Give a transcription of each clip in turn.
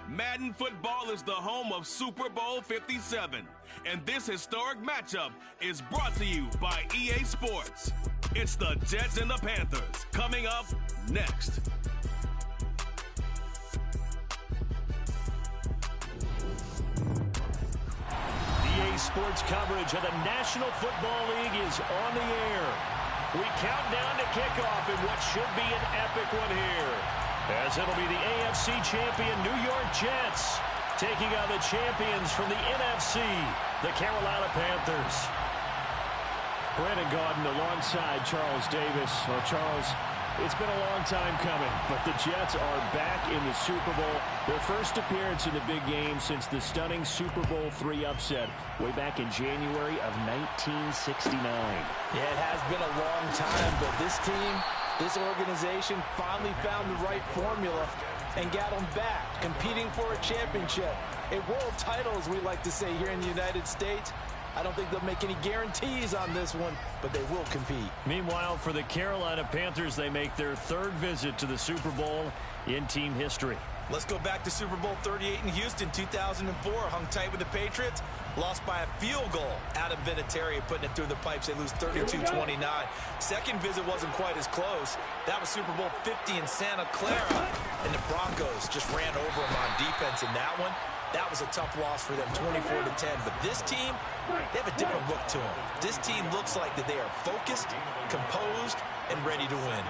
Madden football is the home of Super Bowl 57, and this historic matchup is brought to you by EA Sports. It's the Jets and the Panthers coming up next. EA Sports coverage of the National Football League is on the air. We count down to kickoff in what should be an epic one here, as it'll be the AFC champion New York Jets taking on the champions from the NFC, the Carolina Panthers. Brandon Gaudin alongside Charles Davis. Well, Charles, it's been a long time coming, but the Jets are back in the Super Bowl. Their first appearance in the big game since the stunning Super Bowl III upset way back in January of 1969. Yeah, it has been a long time, but this team, this organization finally found the right formula and got them back, competing for a championship. A world title, as we like to say here in the United States. I don't think they'll make any guarantees on this one, but they will compete. Meanwhile, for the Carolina Panthers, they make their third visit to the Super Bowl in team history. Let's go back to Super Bowl 38 in Houston, 2004. Hung tight with the Patriots. Lost by a field goal. Adam Vinatieri putting it through the pipes. They lose 32-29. Second visit wasn't quite as close. That was Super Bowl 50 in Santa Clara. And the Broncos just ran over them on defense in that one. That was a tough loss for them, 24-10. But this team, they have a different look to them. This team looks like that they are focused, composed, and ready to win.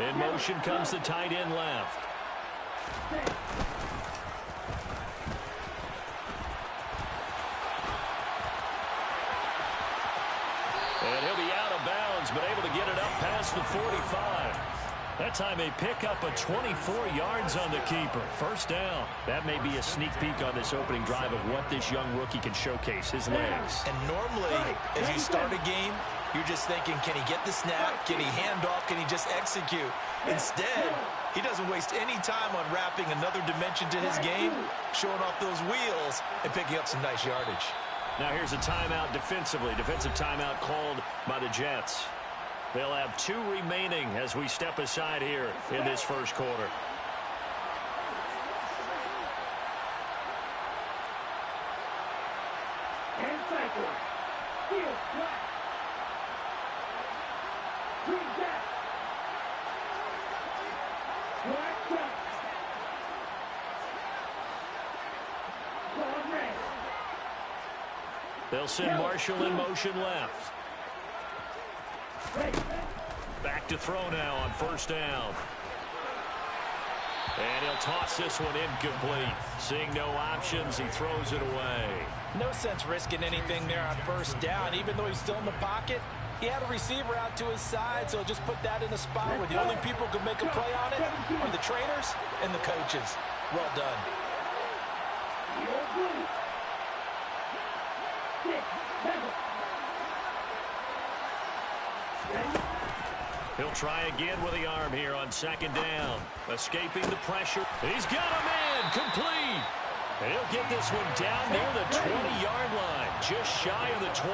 In motion comes the tight end left. And he'll be out of bounds, but able to get it up past the 45. That time they pick up a 24 yards on the keeper. First down. That may be a sneak peek on this opening drive of what this young rookie can showcase, his legs. And normally, as you start a game, you're just thinking, can he get the snap? Can he hand off? Can he just execute? Instead, he doesn't waste any time on wrapping another dimension to his game, showing off those wheels, and picking up some nice yardage. Now here's a timeout defensively. Defensive timeout called by the Jets. They'll have 2 remaining as we step aside here in this first quarter. They'll send Marshall in motion left. Back to throw now on first down. And he'll toss this one incomplete. Seeing no options, he throws it away. No sense risking anything there on first down. Even though he's still in the pocket, he had a receiver out to his side, so just put that in a spot where the only people who can make a play on it are the trainers and the coaches. Well done. He'll try again with the arm here on second down. Escaping the pressure. He's got a man complete. And he'll get this one down near the 20-yard line, just shy of the 20.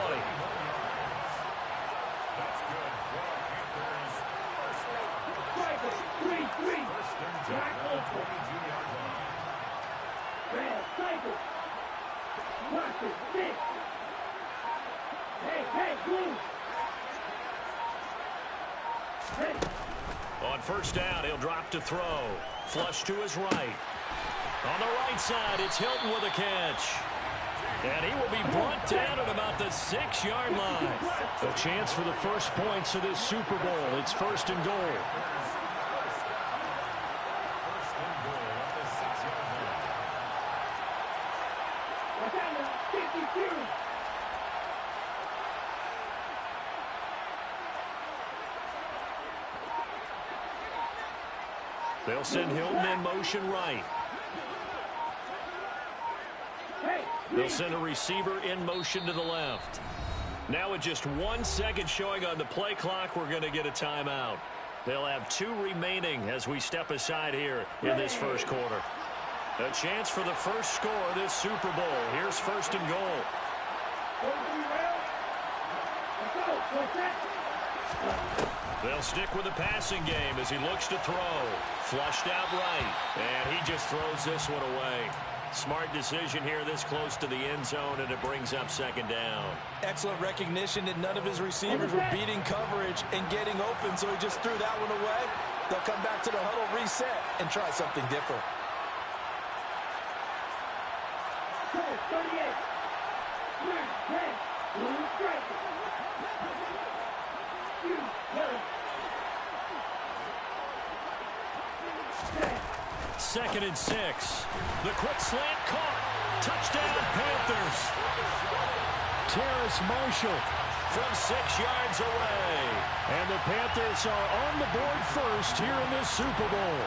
On first down, he'll drop to throw. Flush to his right. On the right side, it's Hilton with a catch. And he will be brought down at about the 6-yard line. A chance for the first points of this Super Bowl. It's first and goal. They'll send Hilton in motion right. They'll send a receiver in motion to the left. Now with just 1 second showing on the play clock, we're going to get a timeout. They'll have 2 remaining as we step aside here in this first quarter. A chance for the first score of this Super Bowl. Here's first and goal. They'll stick with the passing game as he looks to throw. Flushed out right, and he just throws this one away. Smart decision here this close to the end zone, and it brings up second down. Excellent recognition that none of his receivers were beating coverage and getting open, so he just threw that one away. They'll come back to the huddle, reset, and try something different. 38. 2nd and 6. The quick slant caught. Touchdown, Panthers. Terrace Marshall from 6 yards away. And the Panthers are on the board first here in this Super Bowl.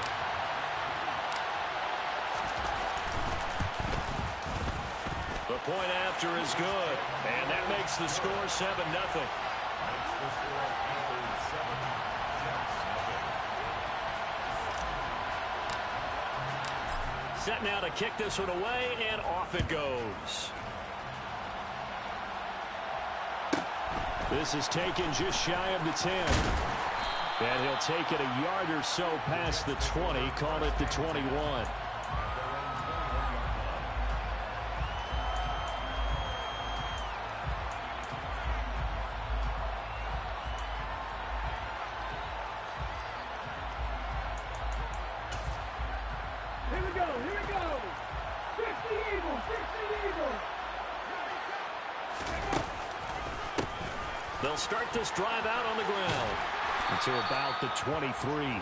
The point after is good. And that makes the score 7-0. Set now to kick this one away, and off it goes. This is taken just shy of the 10. And he'll take it a yard or so past the 20, call it the 21. They'll start this drive out on the ground to about the 23. Well,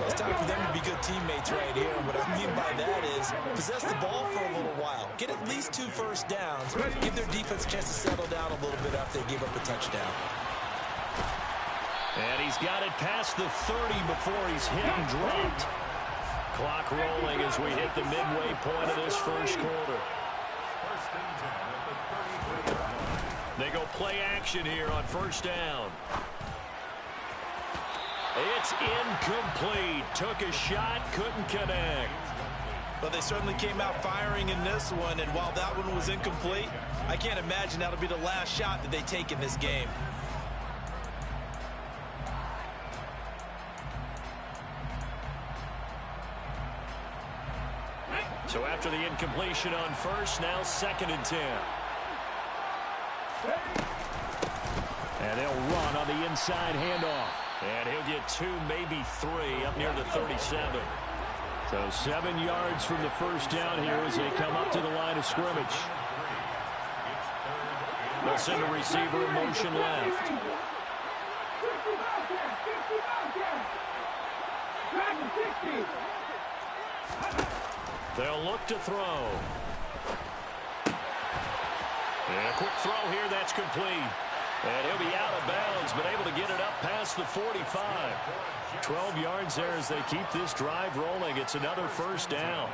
it's time for them to be good teammates right here. What I mean by that is possess the ball for a little while. Get at least 2 first downs. Give their defense a chance to settle down a little bit after they give up a touchdown. And he's got it past the 30 before he's hit and dropped. Clock rolling as we hit the midway point of this first quarter. They go play action here on first down. It's incomplete. Took a shot, couldn't connect. Well, they certainly came out firing in this one, and while that one was incomplete, I can't imagine that'll be the last shot that they take in this game. So after the incompletion on first, now 2nd and 10. And they'll run on the inside handoff. And he'll get 2, maybe 3 up near the 37. So 7 yards from the first down here as they come up to the line of scrimmage. They'll send a receiver in motion left. They'll look to throw. And a quick throw here, that's complete. And he'll be out of bounds, but able to get it up past the 45. 12 yards there as they keep this drive rolling. It's another first down.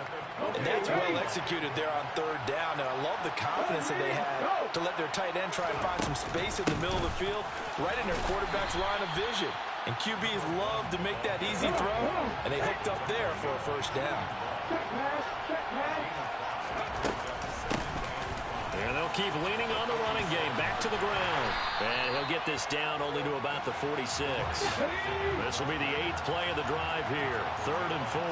And that's well executed there on 3rd down. And I love the confidence that they had to let their tight end try and find some space in the middle of the field, right in their quarterback's line of vision. And QBs love to make that easy throw, and they hooked up there for a first down. And they'll keep leaning on the running game. Back to the ground. And he'll get this down only to about the 46. This will be the 8th play of the drive here. 3rd and 4.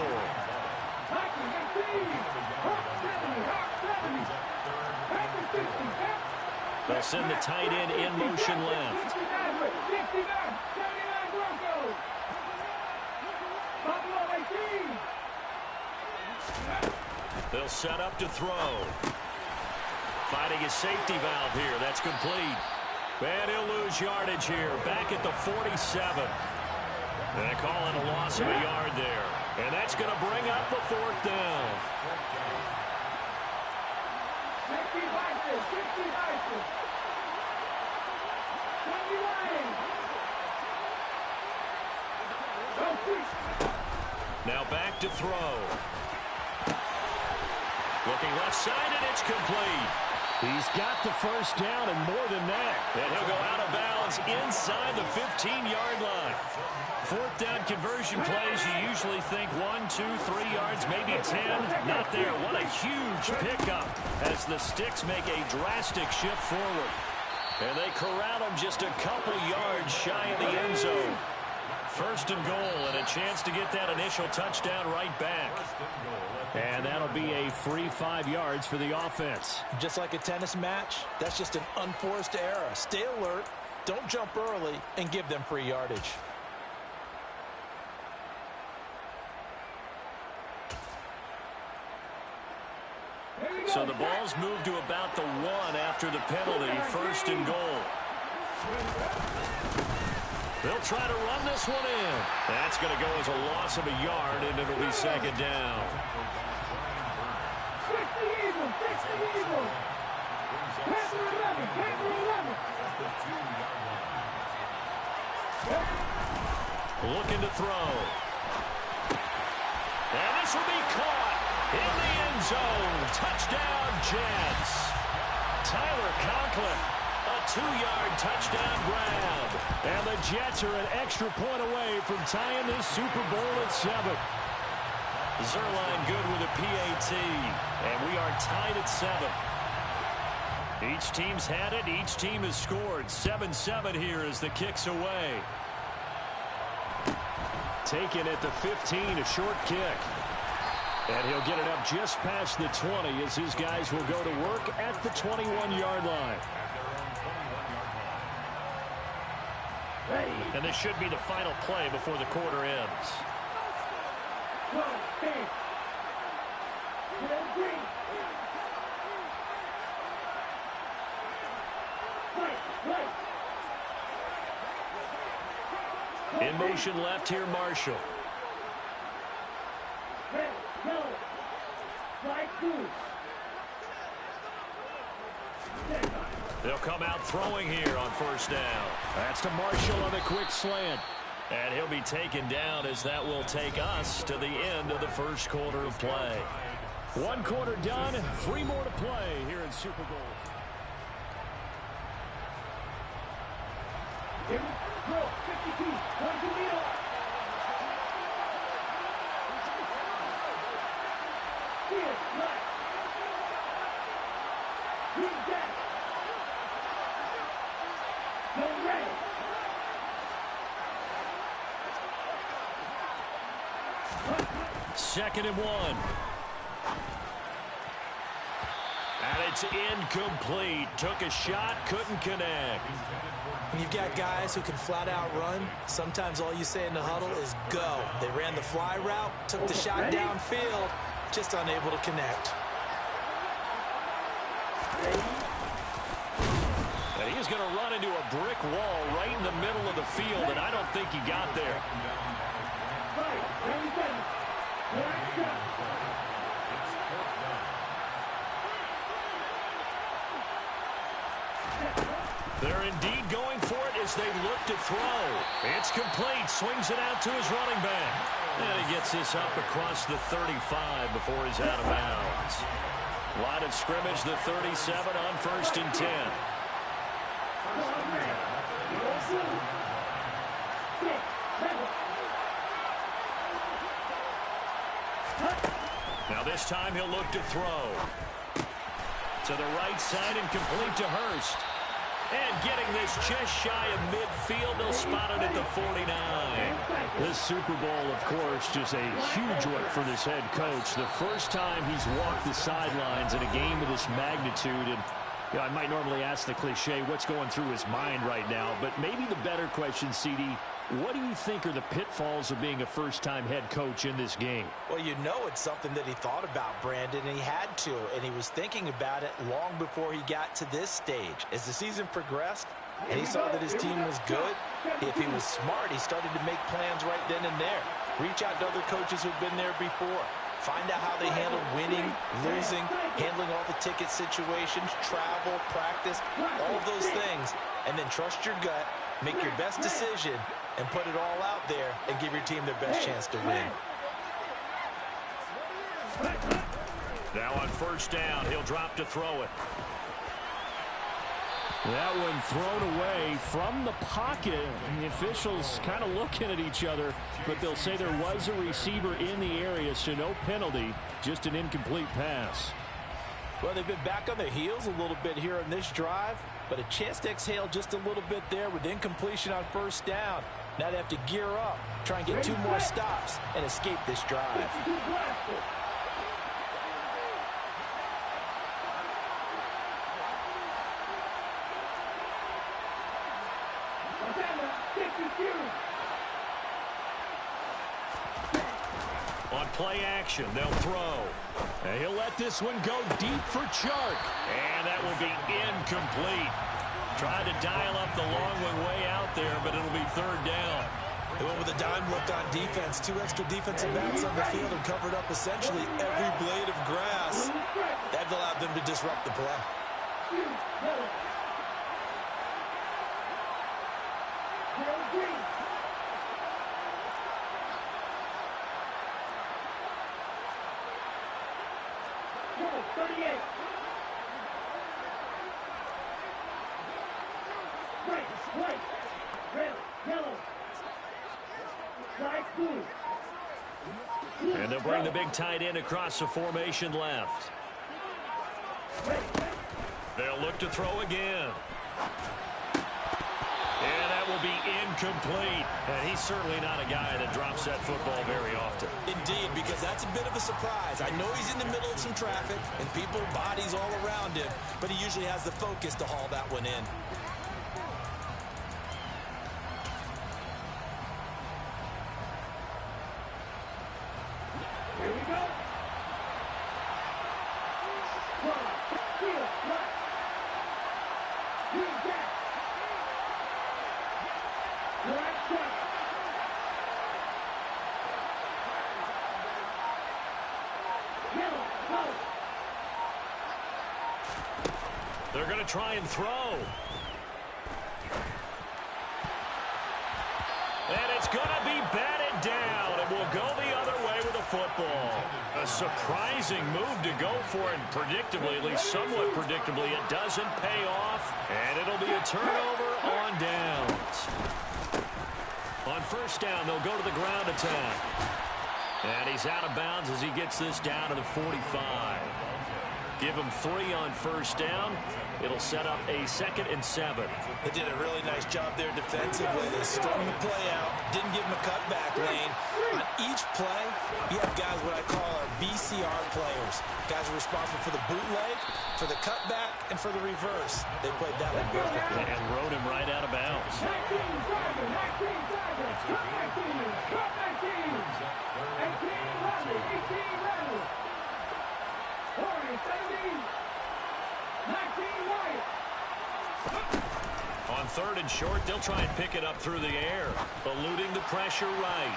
They'll send the tight end in motion left. They'll set up to throw. Finding his safety valve here. That's complete. And he'll lose yardage here. Back at the 47. And they call it a loss of a yard there. And that's going to bring up the 4th down. Now back to throw. Looking left side, and it's complete. He's got the first down and more than that. And he'll go out of bounds inside the 15-yard line. Fourth down conversion plays, you usually think 1, 2, 3 yards, maybe 10. Not there. What a huge pickup as the Sticks make a drastic shift forward. And they corral him just a couple yards shy of the end zone. First and goal, and a chance to get that initial touchdown right back. And that'll be a free 5 yards for the offense. Just like a tennis match, that's just an unforced error. Stay alert, don't jump early, and give them free yardage. So the ball's moved to about the 1 after the penalty. First and goal. They'll try to run this one in. That's going to go as a loss of a yard, and it'll be second down. Looking to throw. And this will be caught in the end zone. Touchdown, Jets. Tyler Conklin, a 2-yard touchdown grab. And the Jets are an extra point away from tying this Super Bowl at 7. Zerline good with a PAT. And we are tied at 7. Each team's had it. Each team has scored. 7-7 here as the kick's away. Taken at the 15, a short kick. And he'll get it up just past the 20 as his guys will go to work at the 21-yard line. And this should be the final play before the quarter ends. In motion left here, Marshall. They'll come out throwing here on first down. That's to Marshall on a quick slant. And he'll be taken down as that will take us to the end of the first quarter of play. 1 quarter done, 3 more to play here in Super Bowl. Second and 1. And it's incomplete. Took a shot, couldn't connect. When you've got guys who can flat out run, sometimes all you say in the huddle is go. They ran the fly route, took the shot downfield, just unable to connect. And he's going to run into a brick wall right in the middle of the field, and I don't think he got there. They're indeed going for it as they look to throw. It's complete. Swings it out to his running back. And he gets this up across the 35 before he's out of bounds. Line of scrimmage, the 37 on first and 10. Now this time he'll look to throw. To the right side and complete to Hurst. And getting this just shy of midfield, they'll spot it at the 49. This Super Bowl, of course, just a huge one for this head coach. The first time he's walked the sidelines in a game of this magnitude. And you know, I might normally ask the cliche, what's going through his mind right now? But maybe the better question, CD, what do you think are the pitfalls of being a first-time head coach in this game? Well, you know it's something that he thought about, Brandon, and he had to. And he was thinking about it long before he got to this stage. As the season progressed and he saw that his team was good, if he was smart, he started to make plans right then and there. Reach out to other coaches who've been there before. Find out how they handle winning, losing, handling all the ticket situations, travel, practice, all of those things. And then trust your gut, make your best decision, and put it all out there and give your team their best chance to win. Now on first down, he'll drop to throw it. That one thrown away from the pocket. The officials kind of looking at each other, but they'll say there was a receiver in the area, so no penalty, just an incomplete pass. Well, they've been back on their heels a little bit here in this drive, but a chance to exhale just a little bit there with incompletion on first down. Now they have to gear up, try and get 2 more stops, and escape this drive. On play action, they'll throw. And he'll let this one go deep for Chark. And that will be incomplete. Tried to dial up the long one way out there, but it'll be 3rd down. They went with a dime look on defense. 2 extra defensive backs on the field and covered up essentially every blade of grass. That allowed them to disrupt the play. And they'll bring the big tight end across the formation left. They'll look to throw again. And that will be incomplete. And he's certainly not a guy that drops that football very often. Indeed, because that's a bit of a surprise. I know he's in the middle of some traffic and people, bodies all around him, but he usually has the focus to haul that one in. Here we go. They're going to try and throw. And it's going to be batted down. It will go the other way with the football. A surprising move to go for it. Predictably, at least somewhat predictably, it doesn't pay off. And it'll be a turnover on downs. On first down, they'll go to the ground attack. And he's out of bounds as he gets this down to the 45. Give him 3 on first down. It'll set up a 2nd and 7. They did a really nice job there defensively. They strung the play out, didn't give him a cutback lane. On each play, you have guys what I call our BCR players. Guys are responsible for the bootleg, for the cutback, and for the reverse. They played that one perfectly. And rode him right out of bounds. On 3rd and short, they'll try and pick it up through the air, eluding the pressure right.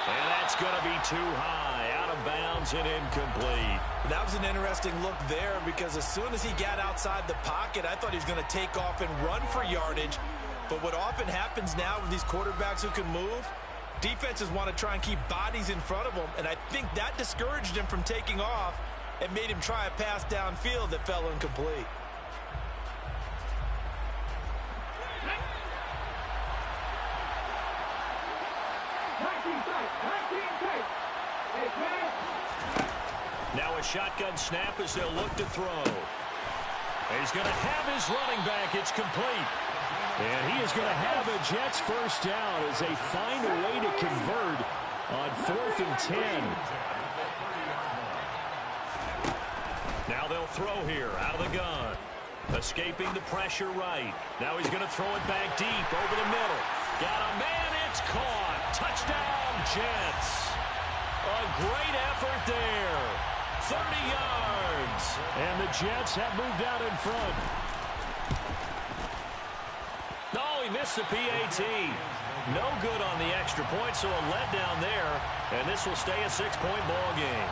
And that's going to be too high, out of bounds and incomplete. That was an interesting look there because as soon as he got outside the pocket, I thought he was going to take off and run for yardage. But what often happens now with these quarterbacks who can move, defenses want to try and keep bodies in front of them, and I think that discouraged him from taking off and made him try a pass downfield that fell incomplete. Now a shotgun snap as they'll look to throw. He's going to have his running back. It's complete. And he is going to have a Jets first down as they find a way to convert on 4th and 10. Now they'll throw here out of the gun. Escaping the pressure right. Now he's going to throw it back deep over the middle. Got a man. It's caught. Touchdown, Jets. A great effort there. 30 yards. And the Jets have moved out in front. No, he missed the PAT. No good on the extra point, so a letdown there. And this will stay a 6-point ball game.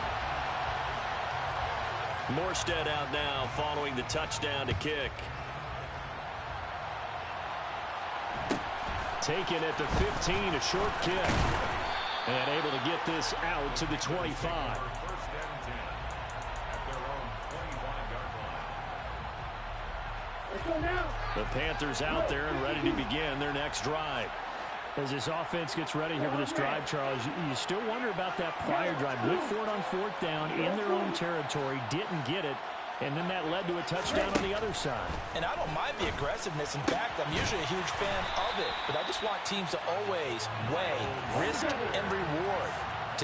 Morstead out now following the touchdown to kick. Taken at the 15, a short kick. And able to get this out to the 25. Let's go now. The Panthers out there and ready to begin their next drive. As this offense gets ready here for this drive, Charles, you still wonder about that prior drive. Went for it on fourth down in their own territory, didn't get it, and then that led to a touchdown on the other side. And I don't mind the aggressiveness. In fact, I'm usually a huge fan of it. But I just want teams to always weigh risk and reward.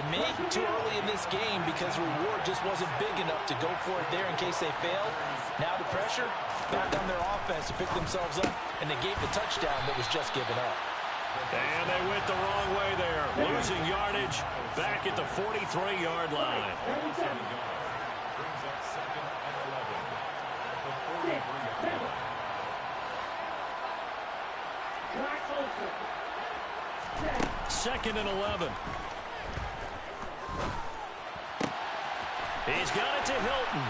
To me, too early in this game because the reward just wasn't big enough to go for it there in case they failed. Now the pressure back on their offense to pick themselves up and negate the touchdown that was just given up. And they went the wrong way there. Losing yardage back at the 43-yard line. Second and 11. He's got it to Hilton.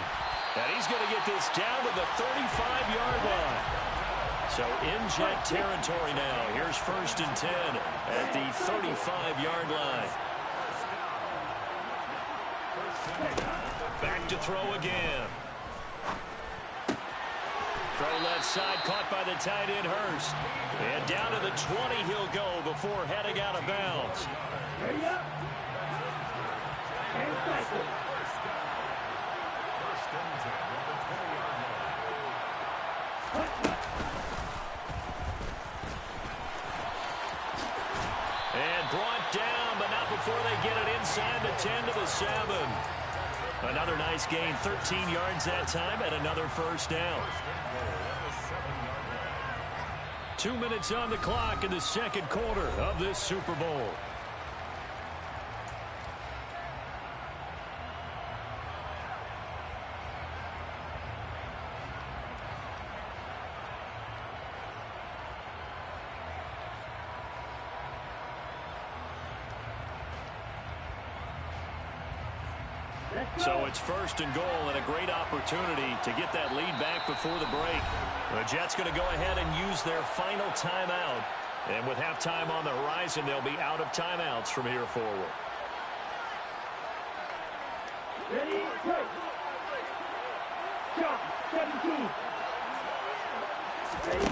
And he's going to get this down to the 35-yard line. So in jet territory now. Here's 1st and 10 at the 35-yard line. Back to throw again. Throw left side, caught by the tight end Hurst. And down to the 20 he'll go before heading out of bounds. And brought down, but not before they get it inside the 10 to the 7. Another nice gain, 13 yards that time, and another first down. 2 minutes on the clock in the second quarter of this Super Bowl. So it's 1st and goal and a great opportunity to get that lead back before the break. The Jets going to go ahead and use their final timeout. And with halftime on the horizon, they'll be out of timeouts from here forward. Ready, break. Shot, 17. Ready.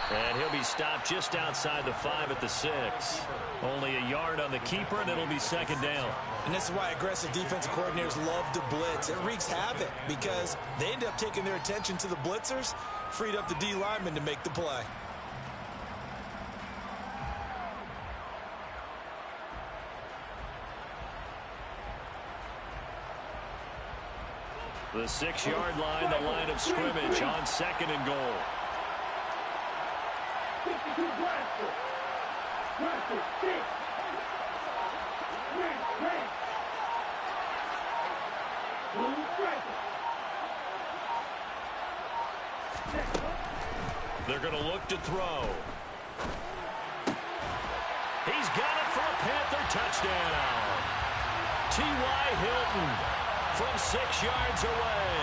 And he'll be stopped just outside the 5 at the 6. Only a yard on the keeper, and it'll be second down. And this is why aggressive defensive coordinators love to blitz. It wreaks havoc because they end up taking their attention to the blitzers, freed up the D lineman to make the play. The 6-yard line, the line of scrimmage on 2nd and goal. 52 blaster. Blaster, 6. Red. Blue striker. They're going to look to throw. He's got it for a Panther touchdown. T.Y. Hilton from 6 yards away.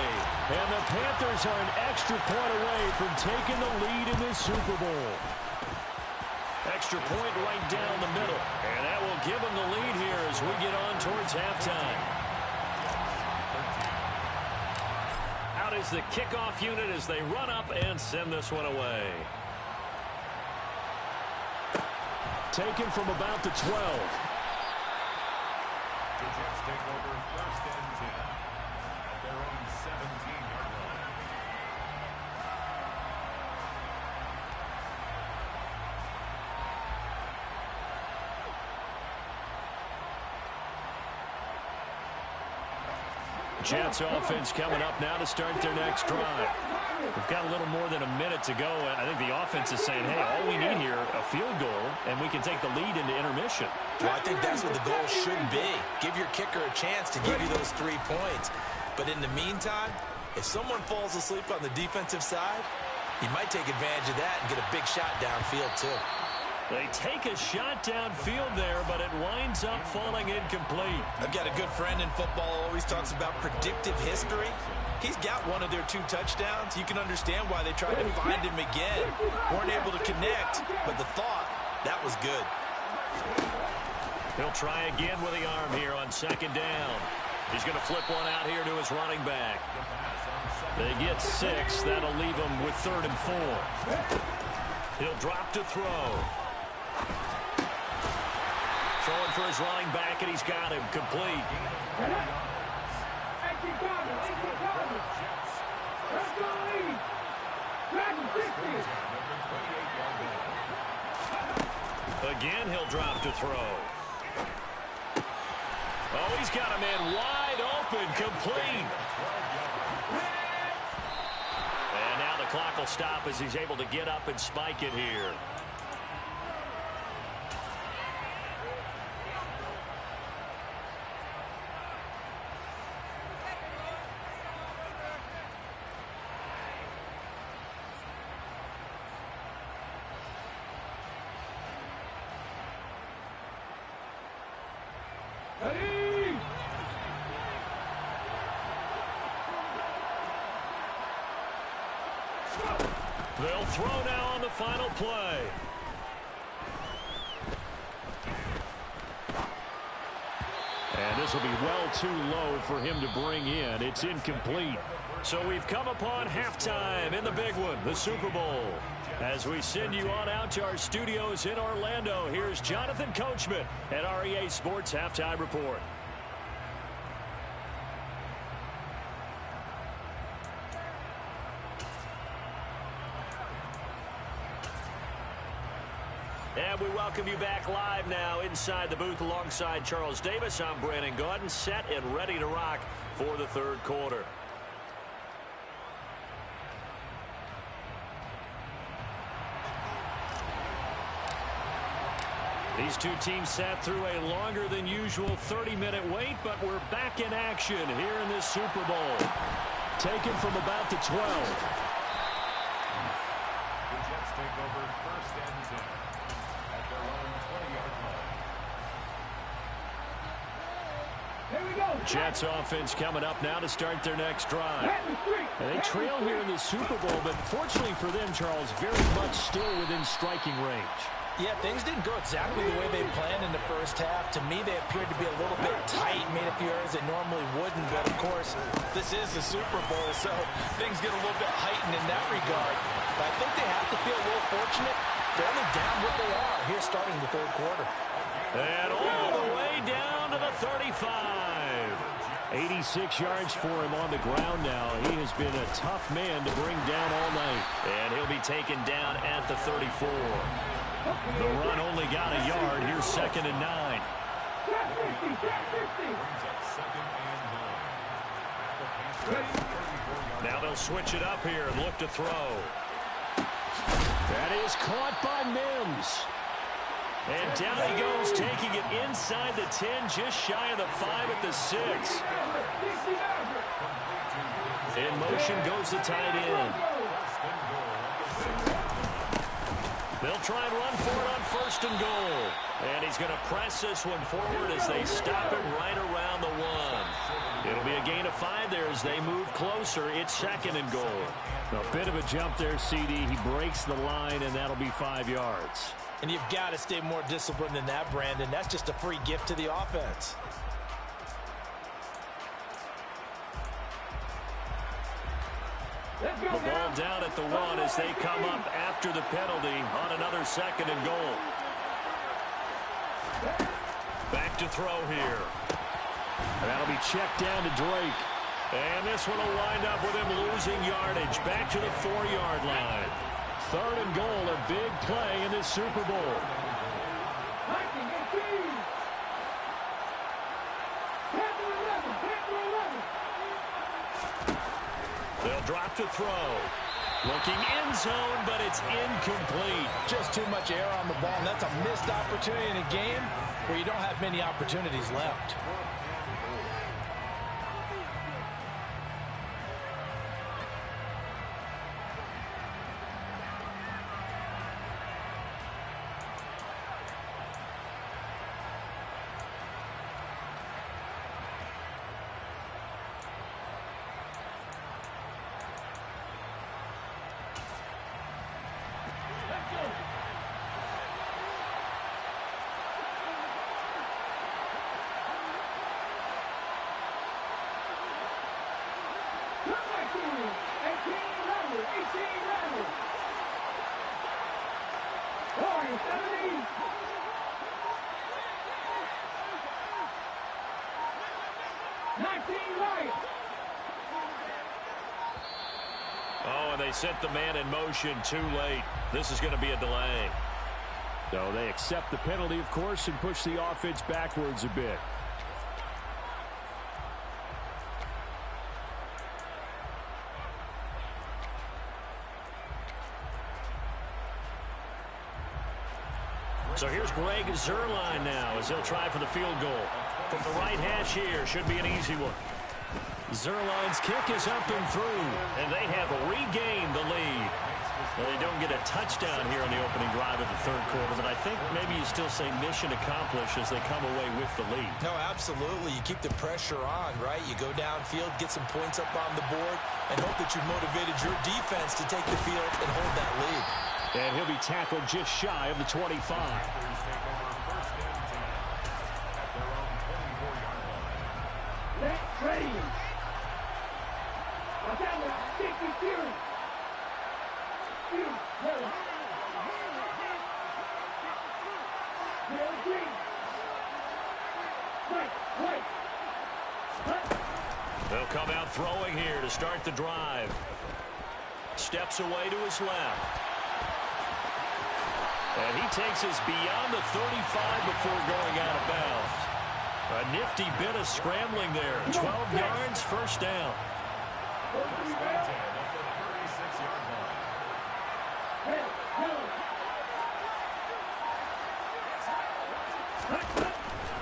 And the Panthers are an extra point away from taking the lead in this Super Bowl. Extra point right down the middle. And that will give them the lead here as we get on towards halftime. Out is the kickoff unit as they run up and send this one away. Taken from about the 12. The Jets take over 1st and 10 at their own 17-yard line. Jets offense coming up now to start their next drive. We've got a little more than a minute to go. I think the offense is saying, hey, all we need here, a field goal, and we can take the lead into intermission. Well, I think that's what the goal should be. Give your kicker a chance to give you those 3 points. But in the meantime, if someone falls asleep on the defensive side, he might take advantage of that and get a big shot downfield too. They take a shot downfield there, but it winds up falling incomplete. I've got a good friend in football who always talks about predictive history. He's got one of their 2 touchdowns. You can understand why they tried to find him again. Weren't able to connect, but the thought, that was good. He'll try again with the arm here on 2nd down. He's going to flip one out here to his running back. They get 6. That'll leave him with 3rd and 4. He'll drop to throw. Throwing for his running back, and he's got him complete. Again, he'll drop to throw. Oh, he's got a man wide open, complete. And now the clock will stop as he's able to get up and spike it here. They'll throw now on the final play. And this will be well too low for him to bring in. It's incomplete. So we've come upon halftime in the big one, the Super Bowl. As we send you on out to our studios in Orlando, here's Jonathan Coachman at our EA Sports Halftime Report. And we welcome you back live now inside the booth alongside Charles Davis. I'm Brandon Gaudin, set and ready to rock for the third quarter. These two teams sat through a longer than usual 30-minute wait, but we're back in action here in this Super Bowl. Taken from about the 12. The Jets take over 1st and 10 at their own 20-yard line. Here we go. Jets offense coming up now to start their next drive. And they trail here in the Super Bowl, but fortunately for them, Charles, very much still within striking range. Yeah, things didn't go exactly the way they planned in the first half. To me, they appeared to be a little bit tight, made a few errors they normally wouldn't. But, of course, this is the Super Bowl, so things get a little bit heightened in that regard. But I think they have to feel a little fortunate. They're only down what they are here starting the third quarter. And all the way down to the 35. 86 yards for him on the ground now. He has been a tough man to bring down all night. And he'll be taken down at the 34. The run only got a yard. Here's 2nd and 9. Now they'll switch it up here and look to throw. That is caught by Mims. And down he goes, taking it inside the 10, just shy of the 5 at the 6. In motion goes the tight end. They'll try and run for it on 1st and goal. And he's going to press this one forward as they stop him right around the 1. It'll be a gain of 5 there as they move closer. It's 2nd and goal. A bit of a jump there, CD. He breaks the line, and that'll be 5 yards. And you've got to stay more disciplined than that, Brandon. That's just a free gift to the offense. The ball down at the 1 as they come up after the penalty on another 2nd and goal. Back to throw here. And that'll be checked down to Drake. And this one will wind up with him losing yardage. Back to the 4-yard line. 3rd and goal, a big play in this Super Bowl. They'll drop to throw. Looking end zone, but it's incomplete. Just too much air on the ball, and that's a missed opportunity in a game where you don't have many opportunities left. Oh, and they sent the man in motion too late. This is going to be a delay. So they accept the penalty, of course, and push the offense backwards a bit. So here's Greg Zuerlein now as he'll try for the field goal. From the right hash here, should be an easy one. Zuerlein's kick is up and through, and they have regained the lead. Well, they don't get a touchdown here on the opening drive of the third quarter, but I think maybe you still say mission accomplished as they come away with the lead. No, absolutely. You keep the pressure on, right? You go downfield, get some points up on the board, and hope that you've motivated your defense to take the field and hold that lead. And he'll be tackled just shy of the 25. Let's train. Now that was 60 series. They'll come out throwing here to start the drive. Steps away to his left. And he takes us beyond the 35 before going out of bounds. A nifty bit of scrambling there. 12 yards, first down.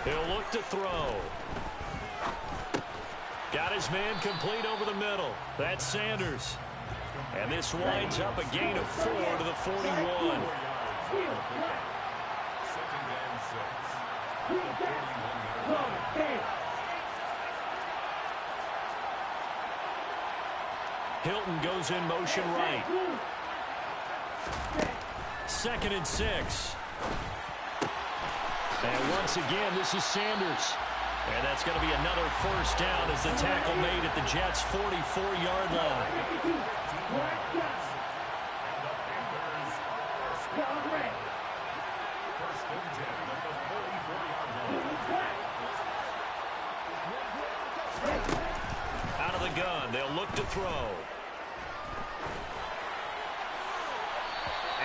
He'll look to throw. Got his man complete over the middle. That's Sanders. And this winds up a gain of 4 to the 41. Hilton goes in motion right. 2nd and 6. And once again, this is Sanders. And that's going to be another first down as the tackle made at the Jets' 44-yard line. Out of the gun, they'll look to throw.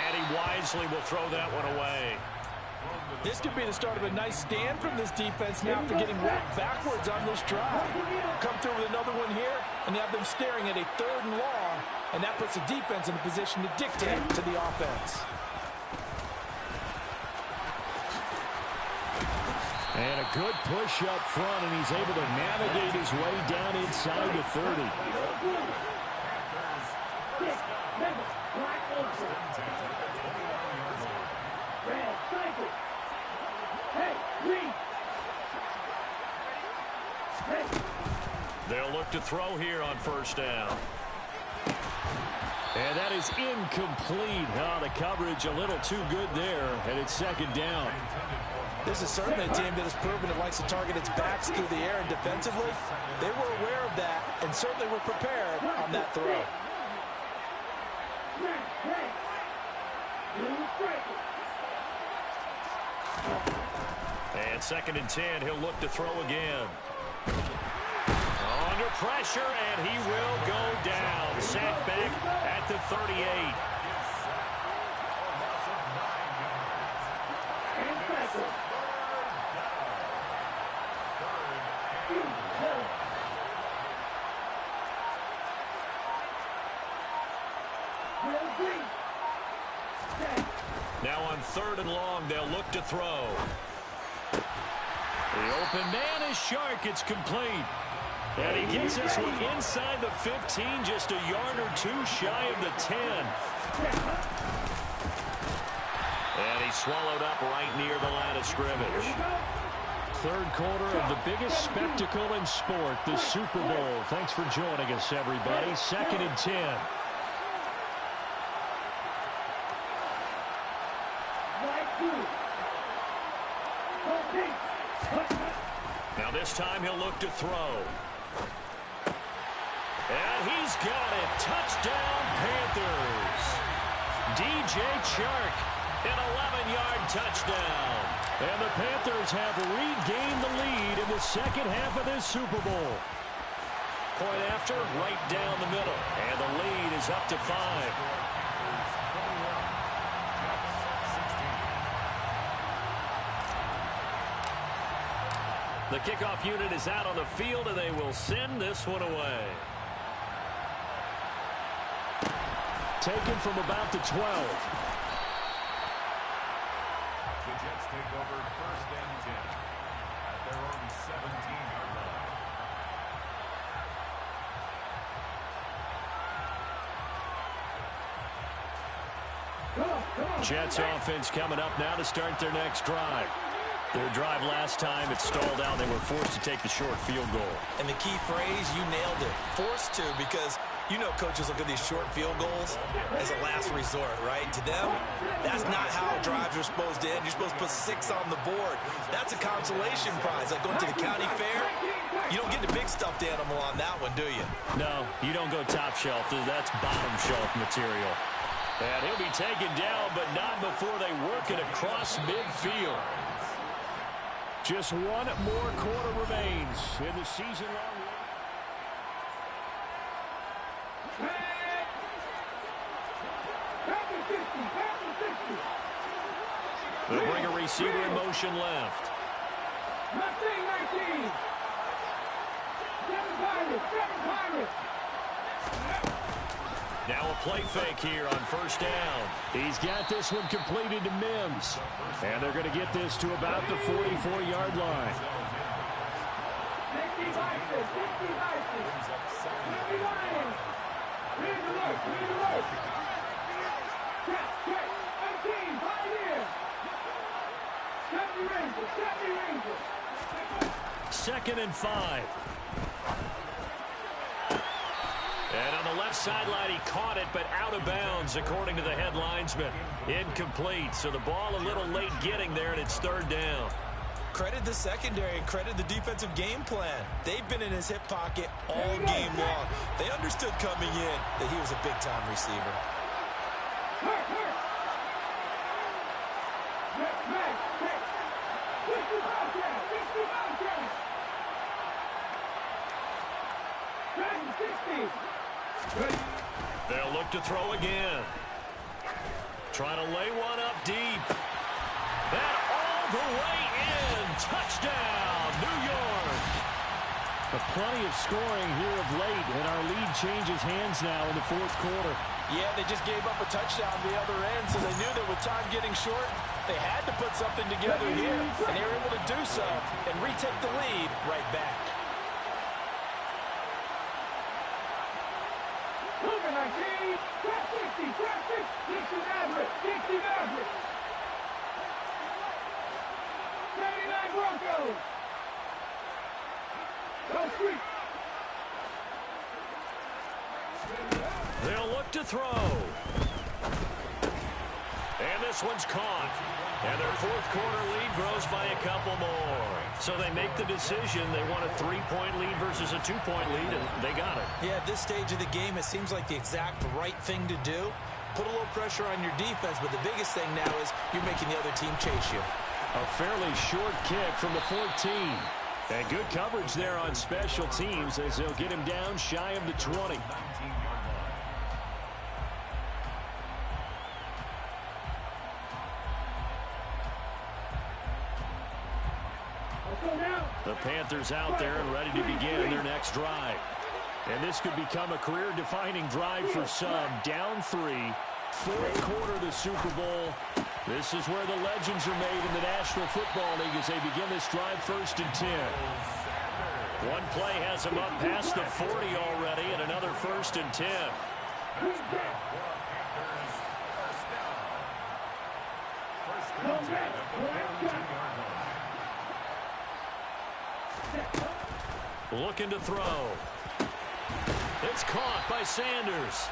And he wisely will throw that one away. This could be the start of a nice stand from this defense now after getting whacked backwards on this drive. Come through with another one here, and you have them staring at a 3rd and long, and that puts the defense in a position to dictate to the offense. And a good push up front, and he's able to navigate his way down inside the 30. They'll look to throw here on first down. And that is incomplete. Oh, the coverage a little too good there, and it's 2nd down. This is certainly a team that has proven it likes to target its backs through the air and defensively. They were aware of that and certainly were prepared on that throw. And 2nd and 10, he'll look to throw again. Under pressure, and he will go down. Sacked back at the 38. Now on 3rd and long, they'll look to throw. The open man is Shark. It's complete. And he gets this one inside the 15, just a yard or two shy of the 10. And he's swallowed up right near the line of scrimmage. 3rd quarter of the biggest spectacle in sport, the Super Bowl. Thanks for joining us, everybody. 2nd and 10. Now this time he'll look to throw. And he's got it. Touchdown, Panthers. DJ Chark, an 11-yard touchdown. And the Panthers have regained the lead in the 2nd half of this Super Bowl. point after, right down the middle. And the lead is up to 5. The kickoff unit is out on the field, and they will send this one away. Taken from about the 12. The Jets take over 1st and 10 at their own 17-yard line. Jets offense coming up now to start their next drive. Their drive last time, it stalled out. They were forced to take the short field goal. And the key phrase, you nailed it. Forced to, because you know coaches look at these short field goals as a last resort, right? To them, that's not how drives are supposed to end. You're supposed to put 6 on the board. That's a consolation prize. Like going to the county fair, you don't get the big stuffed animal on that one, do you? No, you don't go top shelf. That's bottom shelf material. And he'll be taken down, but not before they work it across midfield. Just one more quarter remains in the season-long. They'll bring a receiver in motion left. 19. 7 Pirates. Now a play fake here on 1st down. He's got this one completed to Mims. And they're going to get this to about the 44-yard line. 60 Vikings. Read the look. Check. 18, Pioneer. 70 Rangers. 2nd and 5. And on the left sideline, he caught it, but out of bounds, according to the head linesman. Incomplete, so the ball a little late getting there, and it's 3rd down. Credit the secondary and credit the defensive game plan. They've been in his hip pocket all game long. They understood coming in that he was a big-time receiver. They'll look to throw again. Trying to lay one up deep. That all the way in. Touchdown, New York. Plenty of scoring here of late, and our lead changes hands now in the 4th quarter. Yeah, they just gave up a touchdown the other end, so they knew that with time getting short, they had to put something together here, and they were able to do so and retake the lead right back. Number 19, track 60, 60 Maverick. 79 Broncos. Go Street. They'll look to throw. And this one's caught. And their 4th quarter lead grows by a couple more. So they make the decision. They want a 3-point lead versus a 2-point lead, and they got it. Yeah, at this stage of the game, it seems like the exact right thing to do. Put a little pressure on your defense, but the biggest thing now is you're making the other team chase you. A fairly short kick from the 14. And good coverage there on special teams as they'll get him down shy of the 20. The Panthers out there and ready to begin their next drive. And this could become a career-defining drive for some. Down 3, 4th quarter of the Super Bowl. This is where the legends are made in the National Football League as they begin this drive 1st and 10. One play has him up past the 40 already, and another 1st and 10. Looking to throw. It's caught by Sanders.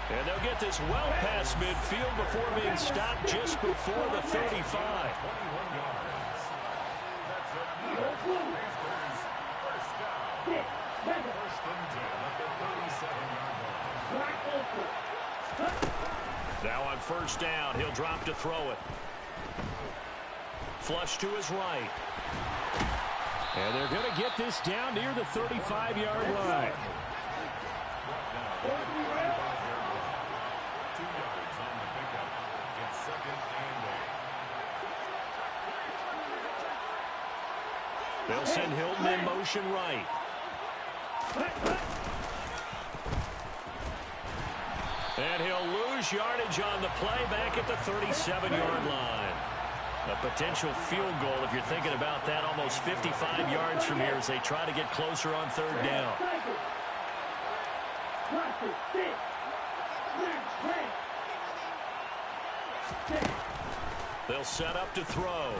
And they'll get this well past midfield before being stopped just before the 35. Now on 1st down, he'll drop to throw it. Flush to his right. And they're going to get this down near the 35-yard line. They'll send Hilton in motion right. And he'll lose yardage on the play back at the 37-yard line. A potential field goal, if you're thinking about that, almost 55 yards from here as they try to get closer on third down. They'll set up to throw.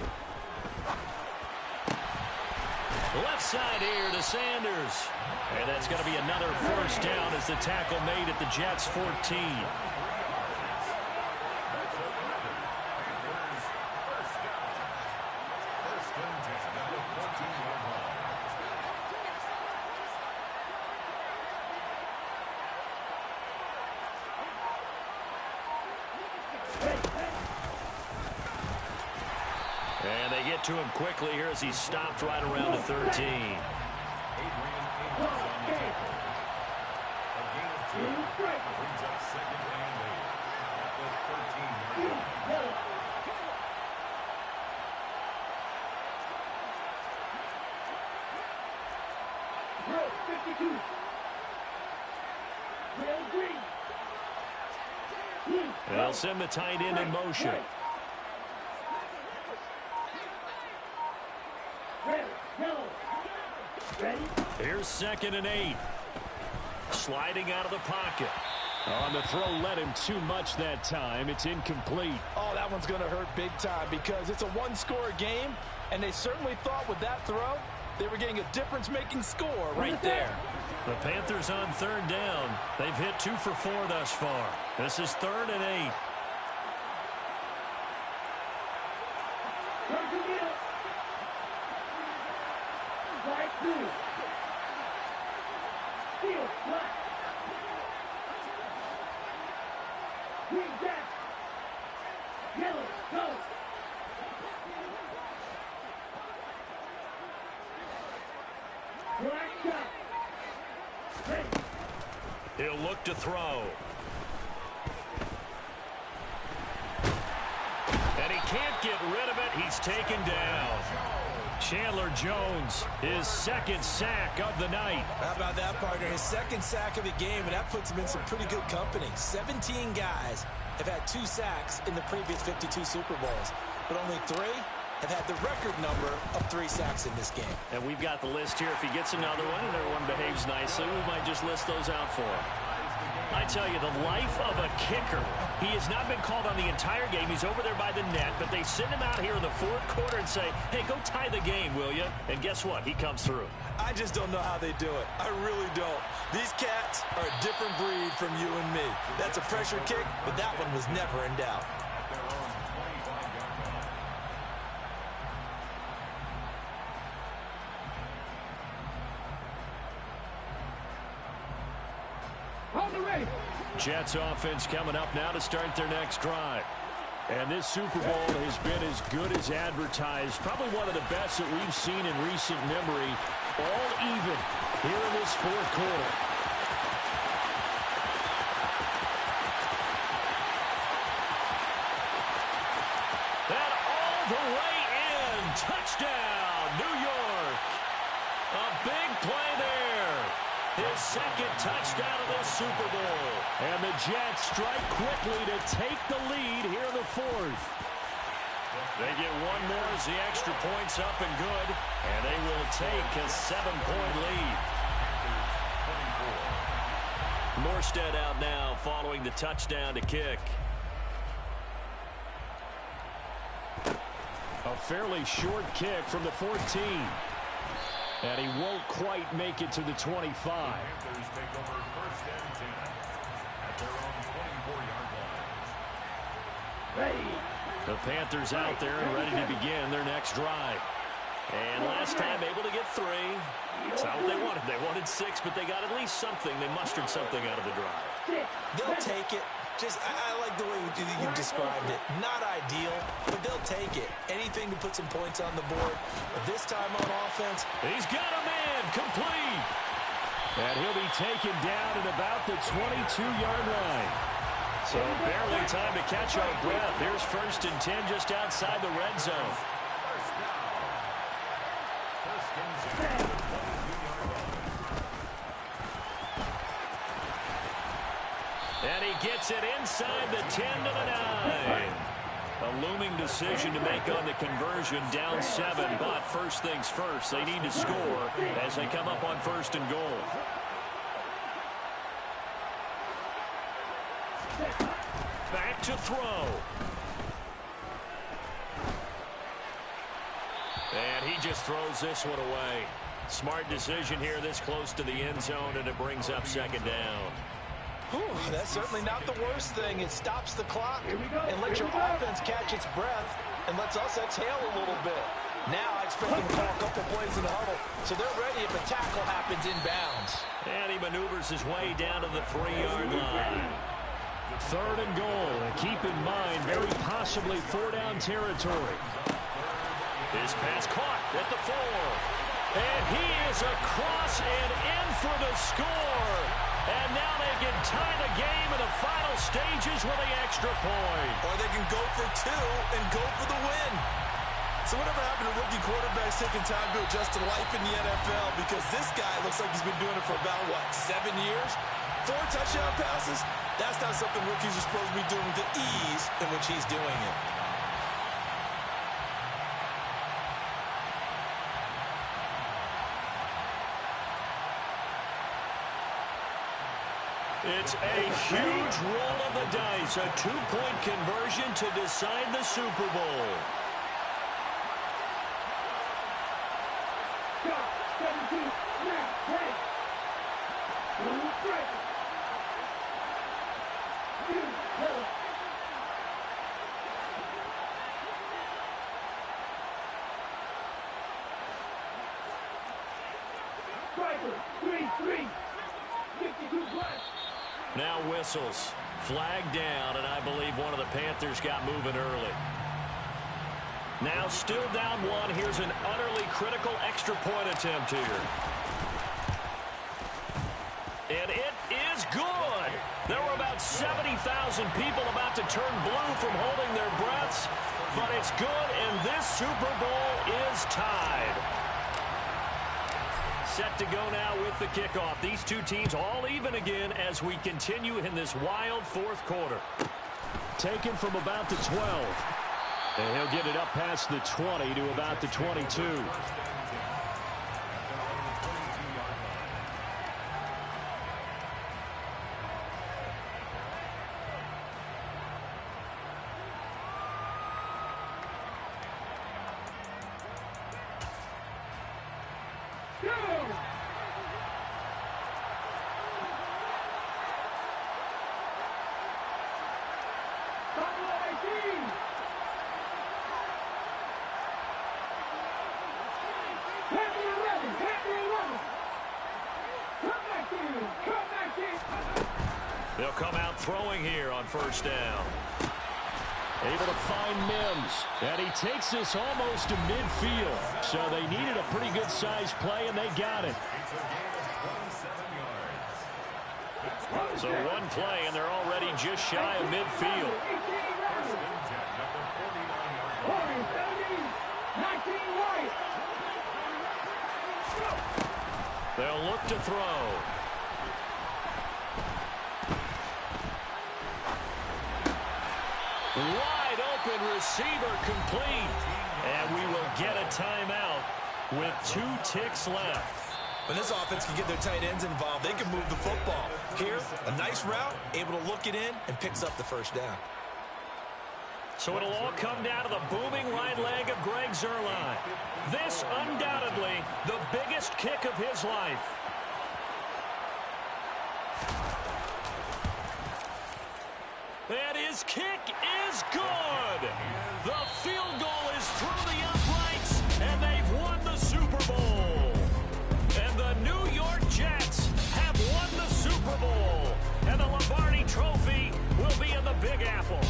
Left side here to Sanders. And that's going to be another first down as the tackle made at the Jets' 14. And they get to him quickly here as he stopped right around the 13. They'll send the tight end in motion. Here's 2nd and 8. Sliding out of the pocket. On the throw, led him too much that time. It's incomplete. Oh, that one's going to hurt big time because it's a one-score game, and they certainly thought with that throw they were getting a difference-making score right there. The Panthers on third down. They've hit 2 for 4 thus far. This is 3rd and 8. He'll look to throw. And he can't get rid of it. He's taken down. Chandler Jones, his 2nd sack of the night. How about that, partner? His 2nd sack of the game, and that puts him in some pretty good company. 17 guys have had 2 sacks in the previous 52 Super Bowls, but only 3 have had the record number of 3 sacks in this game. And we've got the list here. If he gets another one and everyone behaves nicely, we might just list those out for him. I tell you, the life of a kicker. He has not been called on the entire game. He's over there by the net, but they send him out here in the 4th quarter and say, hey, go tie the game, will you? And guess what? He comes through. I just don't know how they do it. I really don't. These cats are a different breed from you and me. That's a pressure kick, but that one was never in doubt. Jets offense coming up now to start their next drive. And this Super Bowl has been as good as advertised. Probably one of the best that we've seen in recent memory. All even here in this 4th quarter. And all the way in. Touchdown, New York. A big play there. His 2nd touchdown of this Super Bowl. And the Jets strike quickly to take the lead here in the 4th. They get one more as the extra point's up and good. And they will take a 7-point lead. Morstead out now following the touchdown to kick. A fairly short kick from the 14. And he won't quite make it to the 25. Panthers take over 1st and 10 at their own 24-yard line. The Panthers out there and ready to begin their next drive. And last time able to get 3. It's not what they wanted. They wanted 6, but they got at least something. They mustered something out of the drive. They'll take it. I like the way you described it. Not ideal, but they'll take it. Anything to put some points on the board. But this time on offense, he's got a man complete. And he'll be taken down at about the 22-yard line. So barely time to catch our breath. Here's 1st and 10 just outside the red zone. First gets it inside the 10 to the 9. A looming decision to make on the conversion, down 7. But first things first, they need to score as they come up on 1st and goal. Back to throw. And he just throws this one away. Smart decision here this close to the end zone, and it brings up 2nd down. Whew, that's certainly not the worst thing. It stops the clock and lets your offense catch its breath and lets us exhale a little bit. Now I expect them to call a couple plays in the huddle, so they're ready if a tackle happens inbounds. And he maneuvers his way down to the 3-yard line. 3rd and goal, and keep in mind, very possibly 4-down territory. His pass caught at the 4. And he is across and in for the score. And now they can tie the game in the final stages with the extra point. Or they can go for 2 and go for the win. So whatever happened to rookie quarterbacks taking time to adjust to life in the NFL? Because this guy looks like he's been doing it for about, 7 years? 4 touchdown passes? That's not something rookies are supposed to be doing with the ease in which he's doing it. It's a huge roll of the dice, a 2-point conversion to decide the Super Bowl. Stop. 17. Snap. Play. Blue strike. You. Help. Striker. 3-3. 52 plus. Now whistles. Flag down, and I believe one of the Panthers got moving early. Now still down 1. Here's an utterly critical extra point attempt here. And it is good. There were about 70,000 people about to turn blue from holding their breaths, but it's good, and this Super Bowl is tied. Set to go now with the kickoff. These two teams all even again as we continue in this wild 4th quarter. Taken from about the 12. And he'll get it up past the 20 to about the 22. They'll come out throwing here on 1st down. Able to find Mims, and he takes this almost to midfield. So they needed a pretty good size play, and they got it. So 1 play, and they're already just shy of midfield. They'll look to throw. Wide open receiver complete. And we will get a timeout with 2 ticks left. When this offense can get their tight ends involved, they can move the football. Here, a nice route, able to look it in, and picks up the 1st down. So it'll all come down to the booming right leg of Greg Zuerlein. This undoubtedly the biggest kick of his life. And his kick is good. The field goal is through the uprights, and they've won the Super Bowl. And the New York Jets have won the Super Bowl. And the Lombardi Trophy will be in the Big Apple.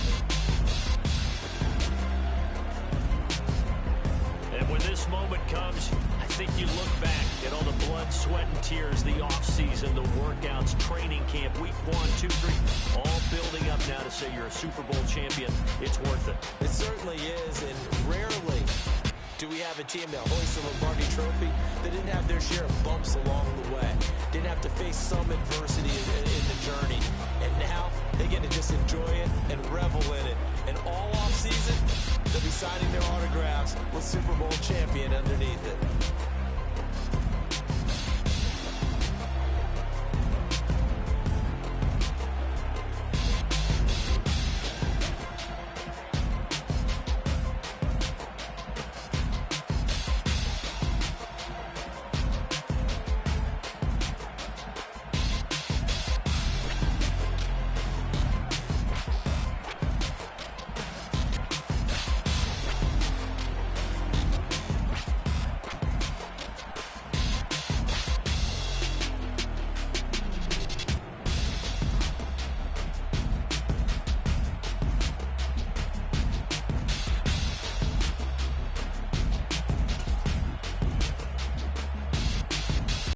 And when this moment comes, I think you look back at all the blood, sweat, and tears, the offseason, the workouts, training camp, week 1, 2, 3, all building up now to say you're a Super Bowl champion. It's worth it. It certainly is, and rarely do we have a team that hoists the Lombardi Trophy that didn't have their share of bumps along the way, didn't have to face some adversity in the journey, and now they get to just enjoy it and revel in it. And all off season, they'll be signing their autographs with Super Bowl champion underneath it.